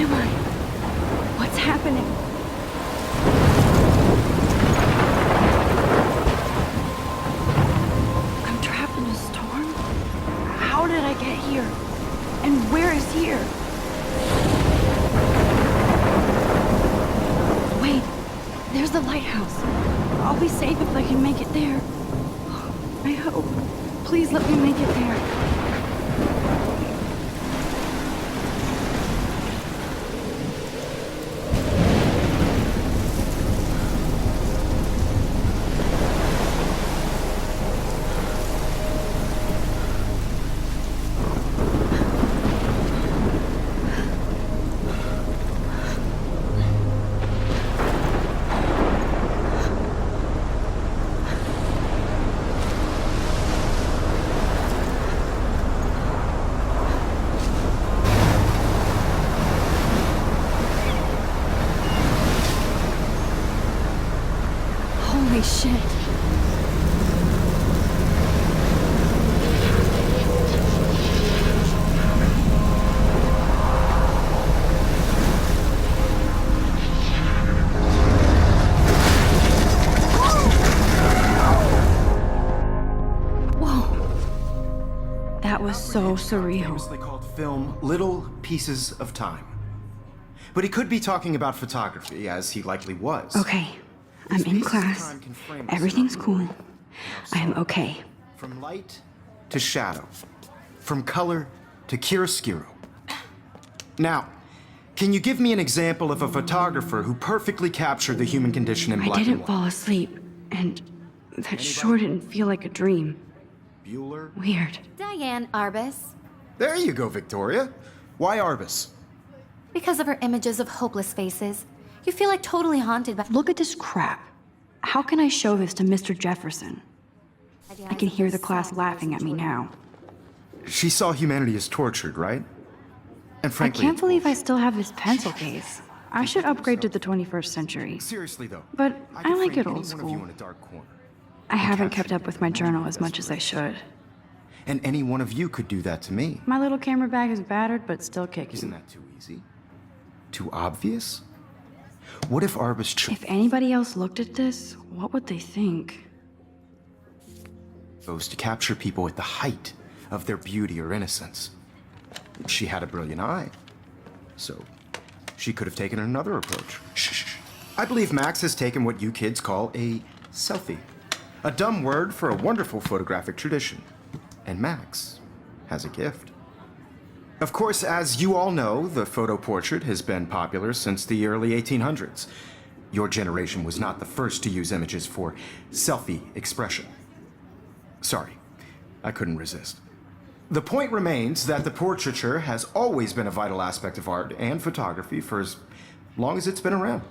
am I? What's happening? I'm trapped in a storm? How did I get here? And where is here? Wait, there's the lighthouse. I'll be safe if I can make it there. I hope. Please let me make it there. Holy shit. Whoa. That was so surreal. Famously called film Little Pieces of Time. But he could be talking about photography, as he likely was. Okay. I'm in class. Everything's cool. I am okay. From light to shadow. From color to chiaroscuro. Now, can you give me an example of a photographer who perfectly captured the human condition in black I and didn't white? fall asleep, and that sure didn't feel like a dream. Bueller? Weird. Diane Arbus. There you go, Victoria. Why Arbus? Because of her images of hopeless faces, you feel like totally haunted by— Look at this crap. How can I show this to Mr. Jefferson? I can hear the class laughing at me now. She saw humanity as tortured, right? And I frankly, can't believe I still have this pencil case. I should upgrade to the 21st century. seriously though, But I could like frame it old any one of school. you in a dark corner. I haven't kept up with my journal as much as I should. And any one of you could do that to me. My little camera bag is battered, but still Isn't kicking. that too easy? Too obvious? What if Arbus If anybody else looked at this, what would they think? chose to capture people at the height of their beauty or innocence? She had a brilliant eye, so she could have taken another approach. Shh. I believe Max has taken what you kids call a selfie. A dumb word for a wonderful photographic tradition. And Max has a gift. Of course, as you all know, the photo portrait has been popular since the early 1800s. Your generation was not the first to use images for selfie expression. Sorry, I couldn't resist. The point remains that the portraiture has always been a vital aspect of art and photography for as long as it's been around.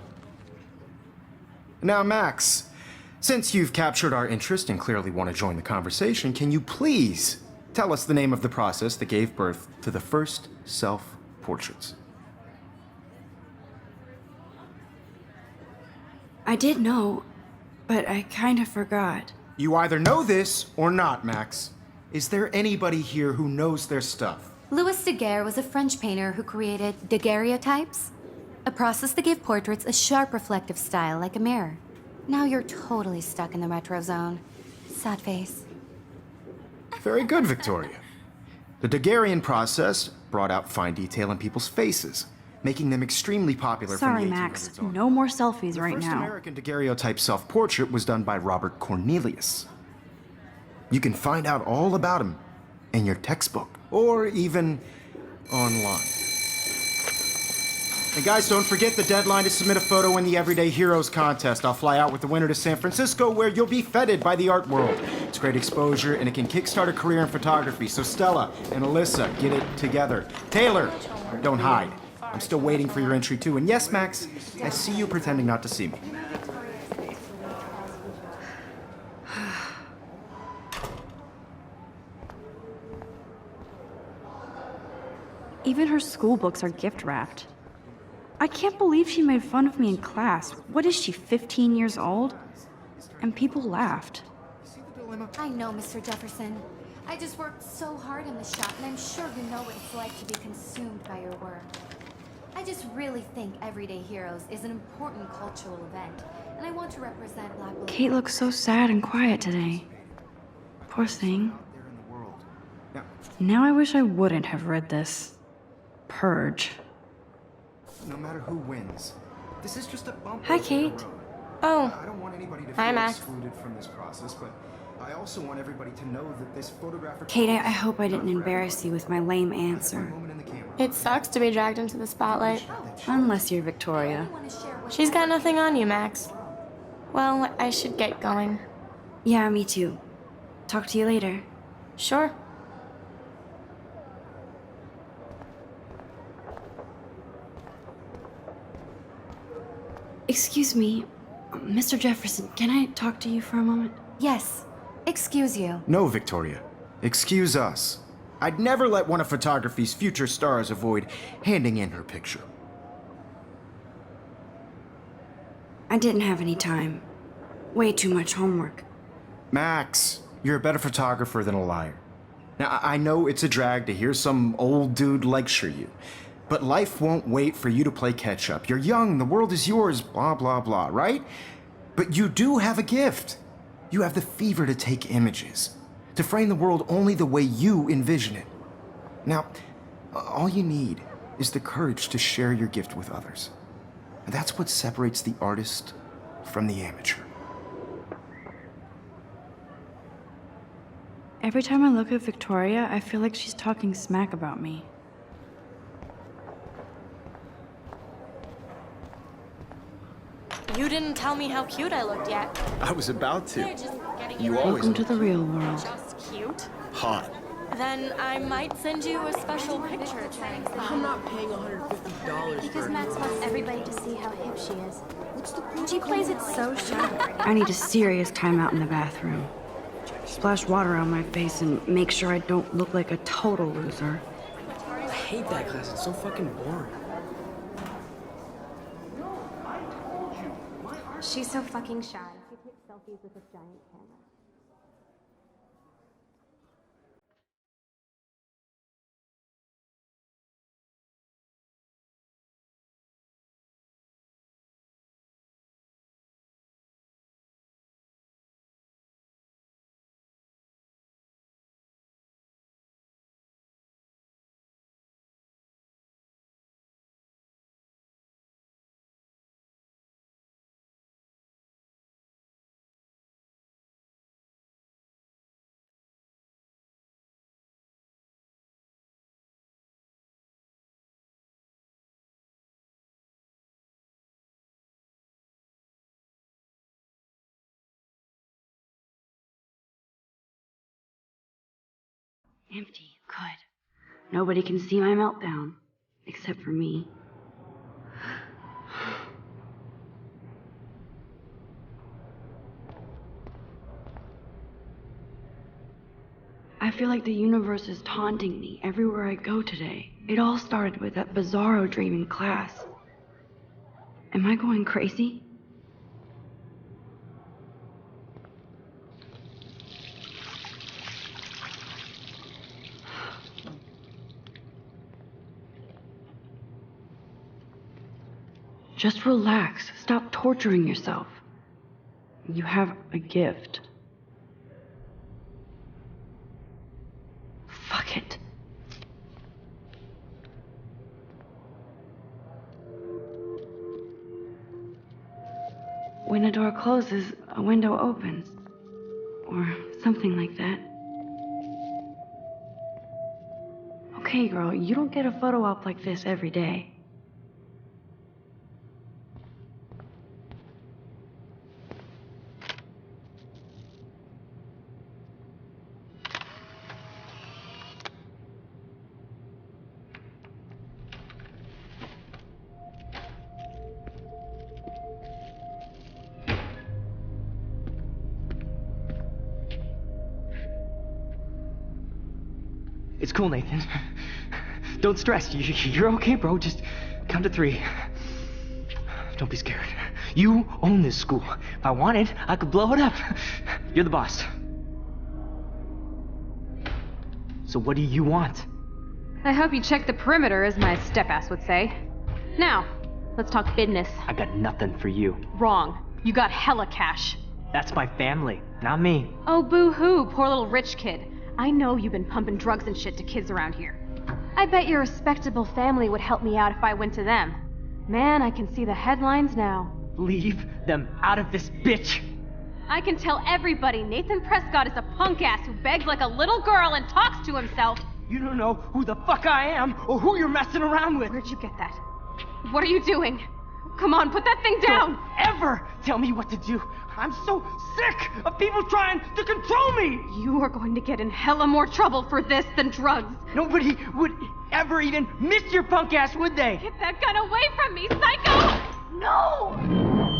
Now, Max, since you've captured our interest and clearly want to join the conversation, can you please tell us the name of the process that gave birth to the first self-portraits? I did know, but I kind of forgot. You either know this or not, Max. Is there anybody here who knows their stuff? Louis Daguerre was a French painter who created daguerreotypes, a process that gave portraits a sharp reflective style like a mirror. Now you're totally stuck in the retro zone. Sad face. Very good, Victoria. The Daguerrean process brought out fine detail in people's faces, making them extremely popular Sorry, from the Max. 1800s on. No more selfies The right first now. American daguerreotype self-portrait was done by Robert Cornelius. You can find out all about him in your textbook, or even online. And guys, don't forget the deadline to submit a photo in the Everyday Heroes contest. I'll fly out with the winner to San Francisco, where you'll be feted by the art world. It's great exposure, and it can kickstart a career in photography. So Stella and Alyssa, get it together. Taylor, don't hide. I'm still waiting for your entry too. And yes, Max, I see you pretending not to see me. Even her school books are gift wrapped. I can't believe she made fun of me in class. What is she, 15 years old? And people laughed. I know, Mr. Jefferson. I just worked so hard in the shop, and I'm sure you know what it's like to be consumed by your work. I just really think Everyday Heroes is an important cultural event, and I want to represent Black Willow. Kate looks so sad and quiet today. Poor thing. Out there in the world. Now, Now I wish I wouldn't have read this. Purge. no matter who wins, this is just a bump. Hi, over the Kate. road. Oh, I don't want anybody to Hi, feel Max. excluded from this process, but I also want everybody to know that this photographic. Kate, I hope I didn't embarrass you with my lame answer. Moment in the camera. it sucks to be dragged into the spotlight. Unless you're Victoria. I want to share what She's got nothing on you, Max. Well, I should get going. Yeah, me too. Talk to you later. Sure. Excuse me, Mr. Jefferson, can I talk to you for a moment? Yes. Excuse you. No, Victoria. Excuse us. I'd never let one of photography's future stars avoid handing in her picture. I didn't have any time. Way too much homework. Max, you're a better photographer than a liar. Now, I know it's a drag to hear some old dude lecture you, but life won't wait for you to play catch up. You're young, the world is yours, blah, blah, blah, right? But you do have a gift. You have the fever to take images, to frame the world only the way you envision it. Now, all you need is the courage to share your gift with others. And that's what separates the artist from the amateur. Every time I look at Victoria, I feel like she's talking smack about me. You didn't tell me how cute I looked yet. I was about to. They're just getting You you always Welcome to the real world. just cute. hot. Then I might send you a special picture. I'm not paying $150 Because for Max wants everybody to see how hip she is. She plays it so shy. I need a serious timeout in the bathroom. Splash water on my face and make sure I don't look like a total loser. I hate that class. It's so fucking boring. She's so fucking shy. She takes selfies with this giant camera. Empty. Good. Nobody can see my meltdown. Except for me. I feel like the universe is taunting me everywhere I go today. It all started with that bizarro dream in class. Am I going crazy? Just relax. Stop torturing yourself. You have a gift. Fuck it. When a door closes, a window opens. Or something like that. Okay, girl, you don't get a photo op like this every day. It's cool, Nathan. Don't stress. You're okay, bro. Just count to 3. Don't be scared. You own this school. If I wanted, I could blow it up. You're the boss. So what do you want? I hope you check the perimeter, as my step-ass would say. Now, let's talk business. I got nothing for you. Wrong. You got hella cash. That's my family, not me. Oh, boo-hoo, poor little rich kid. I know you've been pumping drugs and shit to kids around here. I bet your respectable family would help me out if I went to them. Man, I can see the headlines now. Leave them out of this bitch. I can tell everybody Nathan Prescott is a punk ass who begs like a little girl and talks to himself. You don't know who the fuck I am or who you're messing around with. Where'd you get that? What are you doing? Come on, put that thing down! Don't ever tell me what to do. I'm so sick of people trying to control me. You are going to get in hella more trouble for this than drugs. Nobody would ever even miss your punk ass, would they? Get that gun away from me, psycho! No!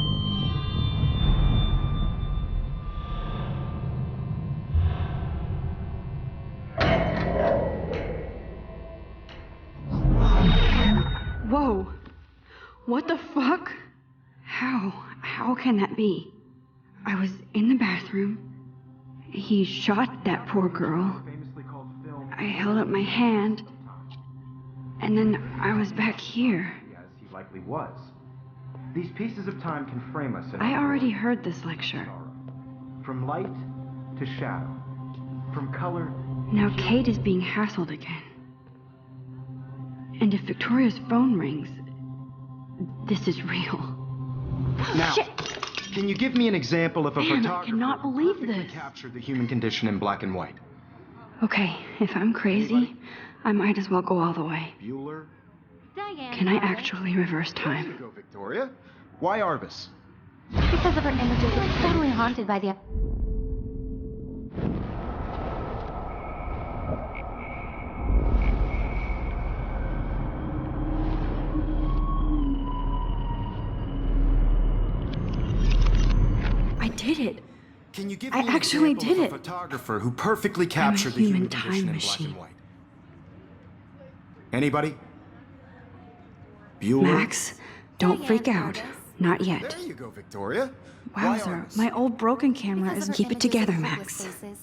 Whoa. What the fuck? How can that be? I was in the bathroom. He shot that poor girl. I held up my hand. And then I was back here. As he likely was. These pieces of time can frame us in I already heard this lecture. From light to shadow. From color. Now Kate is being hassled again. And if Victoria's phone rings, this is real. Now, Shit. can you give me an example of a Man, I photographer cannot who believe perfectly this. captured the human condition in black and white? Okay, if I'm crazy, I might as well go all the way. Bueller? Diane. Can I darling. actually reverse There you time? go, Victoria. Why Arvis? Because of her images, it's totally haunted by the... I did it. Can you give I me an actually example did of a it. photographer who perfectly captured the human human condition time in black machine. and white? Anybody? Bueller? Max, don't freak out. Not yet. There you go, Victoria. Why Wowzer, Arvis? my old broken camera Because of isn't her keep it images of together, hopeless Max. faces.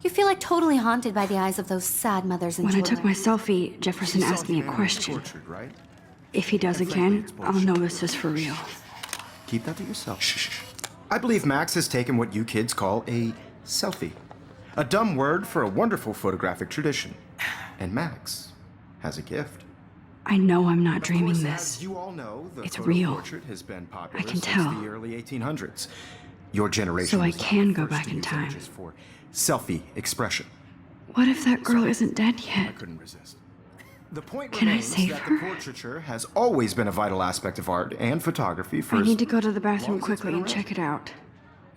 You feel like totally haunted by the eyes of those sad mothers and When I children. took my selfie, Jefferson You saw asked me a humanity question. tortured, right? If he does And frankly, again, it's I'll bullshit. know this is for real. Keep that to yourself. Shh. I believe Max has taken what you kids call a selfie. A dumb word for a wonderful photographic tradition. And Max has a gift. I know I'm not Of dreaming course, this. As you all know, the It's photo real. portrait has been popular I can since tell. the early 1800s. Your generation So I was not can the go first back to in use time. images for selfie expression. What if that girl isn't dead I yet? couldn't resist. The point Can I remains save that her? the portraiture has always been a vital aspect of art and photography for I as need to go to the long bathroom as it's quickly been and around. check it out.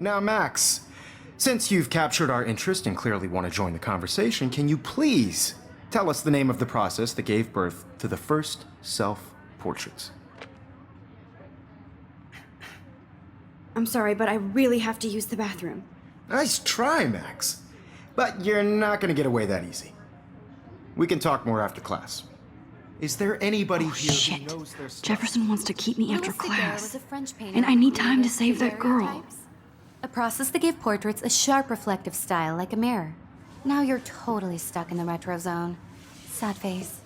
Now, Max, since you've captured our interest and clearly want to join the conversation, can you please tell us the name of the process that gave birth to the first self-portraits? I'm sorry, but I really have to use the bathroom. Nice try, Max. But you're not going to get away that easy. We can talk more after class. Is there anybody here who Shit. knows their stuff? Jefferson wants to keep me after Louis Daguerre class. was a French painter And I who need time to created save that girl. daguerreotypes, a process that gave portraits a sharp reflective style like a mirror. Now you're totally stuck in the retro zone. Sad face.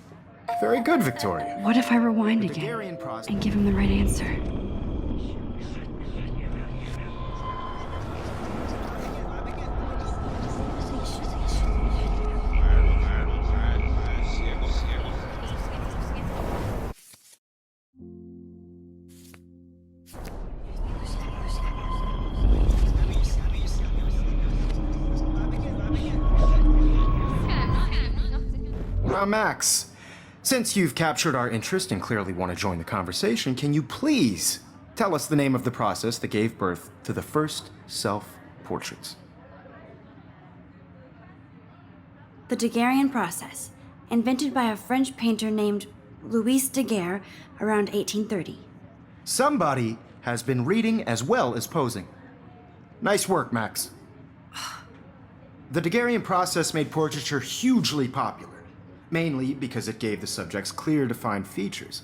Very good, Victoria. What if I rewind The again Daguerrean process. and give him the right answer? Now, Max, since you've captured our interest and clearly want to join the conversation, can you please tell us the name of the process that gave birth to the first self-portraits? The Daguerrean process, invented by a French painter named Louis Daguerre around 1830. Somebody has been reading as well as posing. Nice work, Max. The Daguerrean process made portraiture hugely popular, mainly because it gave the subjects clear, defined features.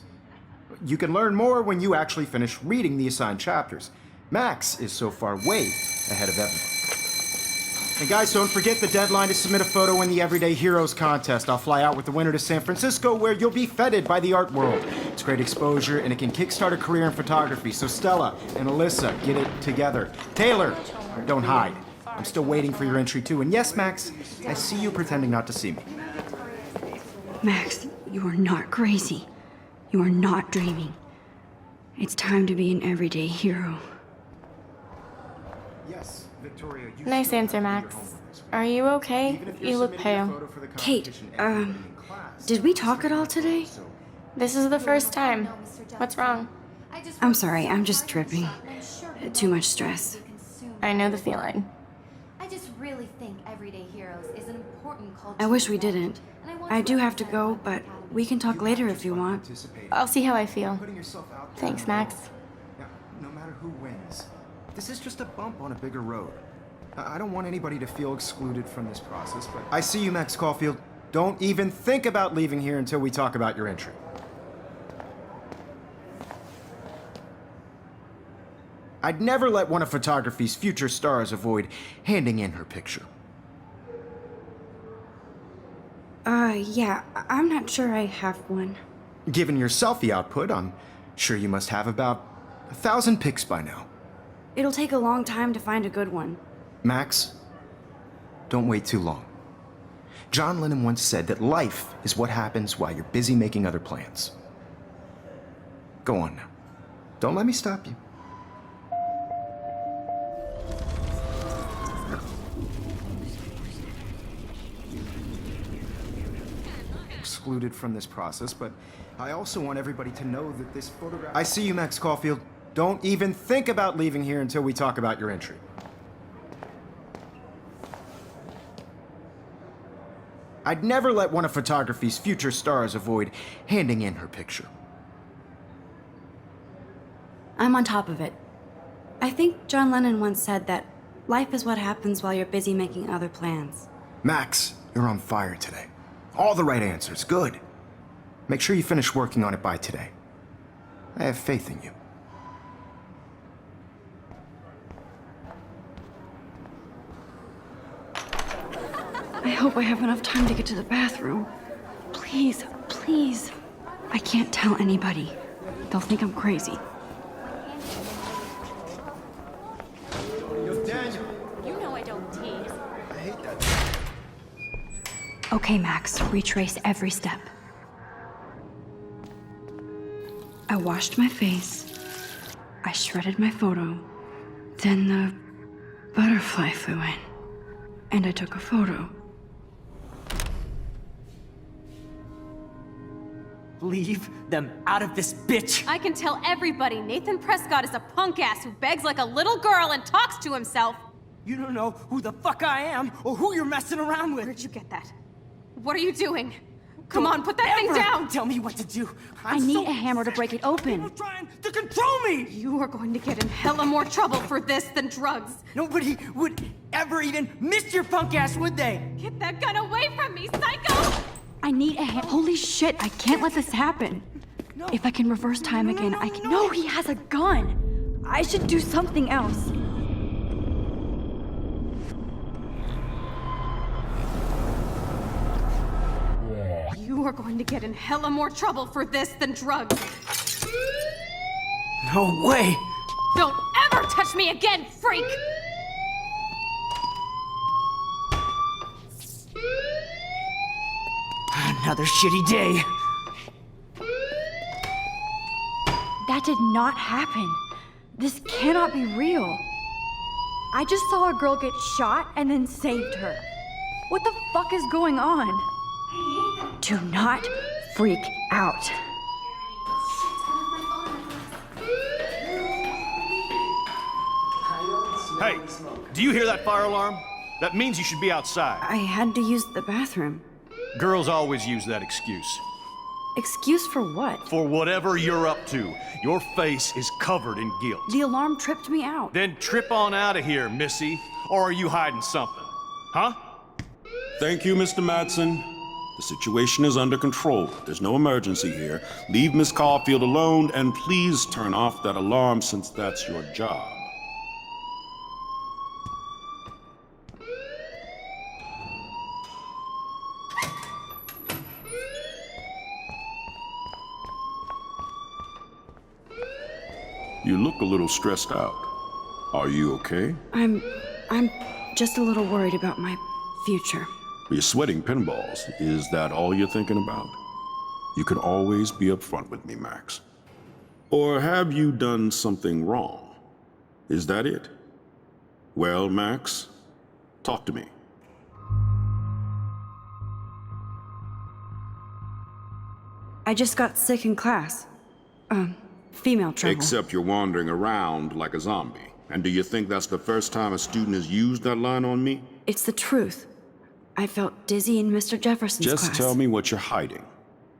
You can learn more when you actually finish reading the assigned chapters. Max is so far way ahead of everyone. And guys, don't forget the deadline to submit a photo in the Everyday Heroes contest. I'll fly out with the winner to San Francisco, where you'll be feted by the art world. It's great exposure, and it can kickstart a career in photography. So Stella and Alyssa, get it together. Taylor, don't hide. I'm still waiting for your entry too. And yes, Max, I see you pretending not to see me. Max, you are not crazy. You are not dreaming. It's time to be an everyday hero. Yes, Victoria. Nice answer, Max. Are you okay? You look pale. Kate, did we talk at all today? This is the first time. What's wrong? I'm sorry, I'm just tripping. Too much stress. I know the feeling. I just really think Everyday Heroes is an important culture. I wish we didn't. I do have to go, but we can talk later if you want. I'll see how I feel. Thanks, Max. Now, no matter who wins, this is just a bump on a bigger road. I don't want anybody to feel excluded from this process, but I see you, Max Caulfield. Don't even think about leaving here until we talk about your entry. I'd never let one of photography's future stars avoid handing in her picture. Yeah, I'm not sure I have one. Given your selfie output, I'm sure you must have about 1,000 pics by now. It'll take a long time to find a good one. Max, don't wait too long. John Lennon once said that life is what happens while you're busy making other plans. Go on now. Don't let me stop you. Excluded from this process, but I also want everybody to know that this photograph... I see you, Max Caulfield. Don't even think about leaving here until we talk about your entry. I'd never let one of photography's future stars avoid handing in her picture. I'm on top of it. I think John Lennon once said that life is what happens while you're busy making other plans. Max, you're on fire today. All the right answers. Good. Make sure you finish working on it by today. I have faith in you. I hope I have enough time to get to the bathroom. Please, please. I can't tell anybody. They'll think I'm crazy. You know I don't tease. Okay, Max, retrace every step. I washed my face. I shredded my photo. Then the butterfly flew in. And I took a photo. Leave them out of this bitch! I can tell everybody Nathan Prescott is a punk ass who begs like a little girl and talks to himself. You don't know who the fuck I am or who you're messing around with. Where'd you get that? What are you doing? Come on, put that thing down! Tell me what to do. I need a hammer to break it open. People trying to control me! You are going to get in hella more trouble for this than drugs. Nobody would ever even miss your punk ass, would they? Get that gun away from me, psycho! I need a hammer. Holy shit, I can't let this happen. No. If I can reverse time again, I can. No, he has a gun! I should do something else. You are going to get in hella more trouble for this than drugs. No way! Don't ever touch me again, freak! Another shitty day. That did not happen. This cannot be real. I just saw a girl get shot and then saved her. What the fuck is going on? Do not freak out. Hey, do you hear that fire alarm? That means you should be outside. I had to use the bathroom. Girls always use that excuse. Excuse for what? For whatever you're up to, your face is covered in guilt. The alarm tripped me out. Then trip on out of here, Missy. Or are you hiding something? Huh? Thank you, Mr. Madsen. The situation is under control. There's no emergency here. Leave Miss Caulfield alone, and please turn off that alarm since that's your job. You look a little stressed out. Are you okay? I'm just a little worried about my future. You're sweating pinballs. Is that all you're thinking about? You can always be upfront with me, Max. Or have you done something wrong? Is that it? Well, Max, talk to me. I just got sick in class. Female trouble. Except you're wandering around like a zombie. And do you think that's the first time a student has used that line on me? It's the truth. I felt dizzy in Mr. Jefferson's class. Just tell me what you're hiding.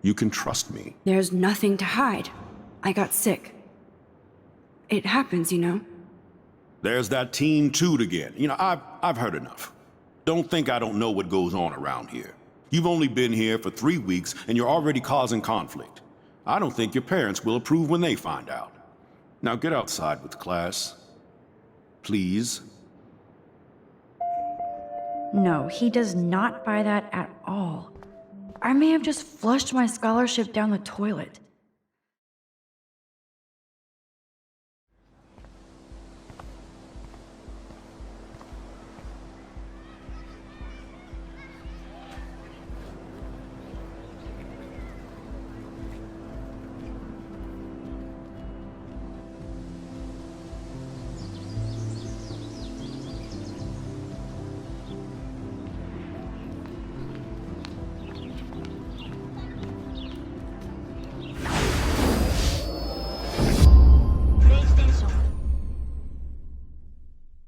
You can trust me. There's nothing to hide. I got sick. It happens, you know. There's that teen toot again. You know, I've heard enough. Don't think I don't know what goes on around here. You've only been here for 3 weeks and you're already causing conflict. I don't think your parents will approve when they find out. Now get outside with class. Please. No, he does not buy that at all. I may have just flushed my scholarship down the toilet.